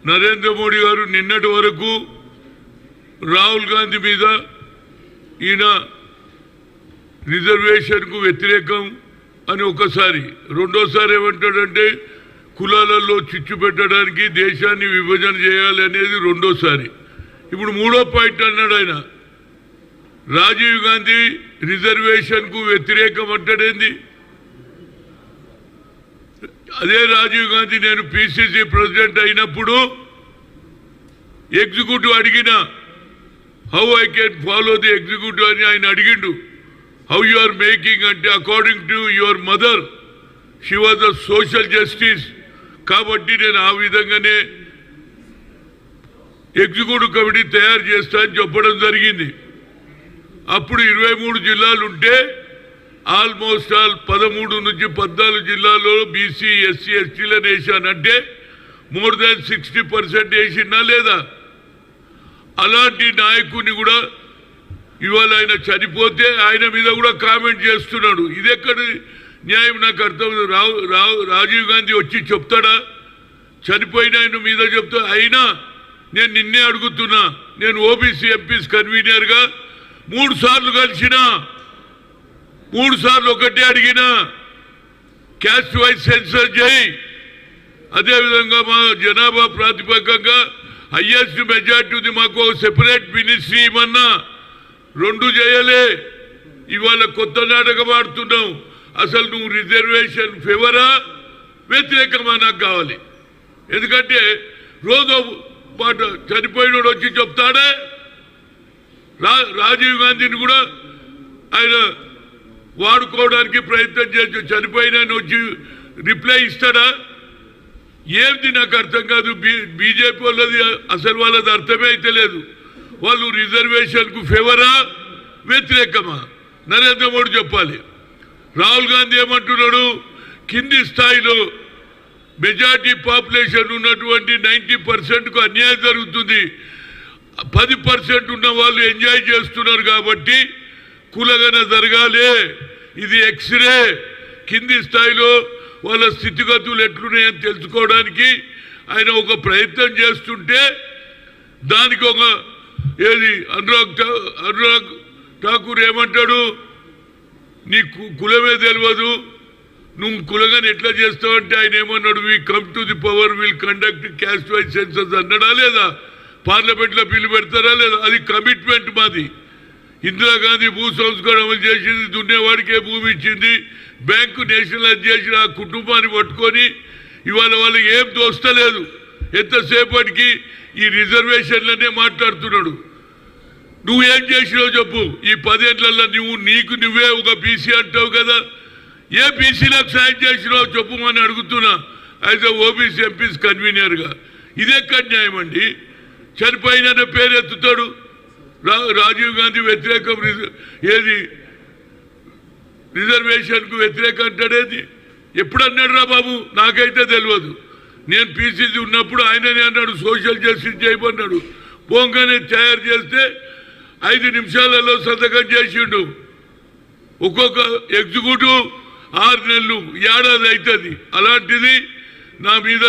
నరేంద్ర మోడీ గారు నిన్నటి వరకు రాహుల్ గాంధీ మీద ఈయన రిజర్వేషన్కు వ్యతిరేకం అని ఒకసారి, రెండోసారి ఏమంటాడంటే కులాలలో చిచ్చు పెట్టడానికి దేశాన్ని విభజన చేయాలి అనేది రెండోసారి. ఇప్పుడు మూడో పాయింట్ అన్నాడు ఆయన, రాజీవ్ గాంధీ రిజర్వేషన్కు వ్యతిరేకం అంటాడేంది? అదే రాజీవ్ గాంధీ నేను పిసిసి ప్రెసిడెంట్ అయినప్పుడు ఎగ్జిక్యూటివ్ అడిగిన how I can follow the executive అని ఆయన అడిగిండు. హౌ యు ఆర్ మేకింగ్ అంటే according to your mother she was a social justice, కాబట్టి నేను ఆ విధంగానే ఎగ్జిక్యూటివ్ కమిటీ తయారు చేస్తా అని చెప్పడం జరిగింది. అప్పుడు 23 జిల్లాలు ఉంటే ఆల్మోస్ట్ ఆల్ 13 నుంచి 14 జిల్లాల్లో బీసీ ఎస్సీ ఎస్టీలను వేసానంటే మోర్ దాన్ 60% వేసినా లేదా? అలాంటి నాయకుడిని కూడా ఇవాళ ఆయన చనిపోతే ఆయన మీద కూడా కామెంట్ చేస్తున్నాడు. ఇది ఎక్కడ న్యాయం నాకు అర్థం. రాజీవ్ గాంధీ వచ్చి చెప్తాడా? చనిపోయిన ఆయన మీద చెప్తా. అయినా నేను నిన్నే అడుగుతున్నా, నేను ఓబీసీ ఎంపీస్ కన్వీనర్గా 3 సార్లు కలిసిన, 3 సార్లు ఒకటే అడిగినా క్యాస్ట్ వైజ్ సెన్సర్ చేయి, అదేవిధంగా మా జనాభా ప్రాతిపదికంగా హైయెస్ట్ మెజార్టీ ఉంది, మాకు సెపరేట్ మినిస్ట్రీ ఇవ్వన్నా, 2 చేయలే. ఇవాళ కొత్త నాటకం ఆడుతున్నావు. అసలు నువ్వు రిజర్వేషన్ ఫేవరా వ్యతిరేకమా నాకు కావాలి. ఎందుకంటే రోజు పాట చనిపోయినోడు వచ్చి చెప్తాడే. రాజీవ్ గాంధీని కూడా ఆయన వాడుకోవడానికి ప్రయత్నం చేసి చనిపోయిన వచ్చి రిప్లై ఇస్తాడా? ఏంది నాకు అర్థం కాదు. బీజేపీ వాళ్ళది అసలు వాళ్ళది అర్థమే అయితే లేదు. వాళ్ళు రిజర్వేషన్కు ఫేవరా వ్యతిరేకమా నరేంద్ర మోడీ చెప్పాలి. రాహుల్ గాంధీ ఏమంటున్నాడు, కింది స్థాయిలో మెజార్టీ పాపులేషన్ ఉన్నటువంటి 90%కు అన్యాయం జరుగుతుంది, 10% ఉన్న వాళ్ళు ఎంజాయ్ చేస్తున్నారు కాబట్టి కులగన జరగాలి. ఇది ఎక్స్రే. కింది స్థాయిలో వాళ్ళ స్థితిగతులు ఎట్లున్నాయని తెలుసుకోవడానికి ఆయన ఒక ప్రయత్నం చేస్తుంటే దానికి ఒక ఏది అనురాగ్ ఠాకూర్ ఏమంటాడు, నీ కులమే తెలియదు, నువ్వు కులగాని ఎట్లా చేస్తావంటే ఆయన ఏమన్నాడు, we come to the power will conduct caste wise census అన్నాడా లేదా? పార్లమెంట్లో బిల్లు పెడతారా లేదా? అది కమిట్మెంట్ మాది. ఇందిరాగాంధీ భూ సంస్కరణ అమలు చేసింది, దున్నేవాడికే భూమి ఇచ్చింది, బ్యాంకు నేషనలైజ్ చేసిన ఆ కుటుంబాన్ని పట్టుకొని ఇవాళ వాళ్ళకి ఏం దోస్తలేదు. ఎంతసేపటికి ఈ రిజర్వేషన్లనే మాట్లాడుతున్నాడు. నువ్వేం చేసినావు చెప్పు. ఈ 10 ఏళ్లలో నీకు నువ్వే ఒక బీసీ అంటావు కదా, ఏ బీసీలకు సాయం చేసినావు చెప్పుమని అడుగుతున్నా యాజ్ ఎ ఓబీసీ ఎంపీస్ కన్వీనర్గా. ఇదెక్కడ న్యాయం అండి? చనిపోయిన పేరు ఎత్తుతాడు. రాజీవ్ గాంధీ వ్యతిరేకం, ఏది రిజర్వేషన్కు వ్యతిరేకం అంటాడేది? ఎప్పుడు అన్నాడు రా బాబు? నాకైతే తెలియదు. నేను పీసీసీ ఉన్నప్పుడు ఆయననే అన్నాడు సోషల్ జస్టిస్ చేయమన్నాడు. పోంగానే తయారు చేస్తే 5 నిమిషాలలో సంతకం చేసిండు. ఒక్కొక్క ఎగ్జిక్యూటివ్ 6 నెలలు, ఏడాది అవుతుంది. అలాంటిది నా మీద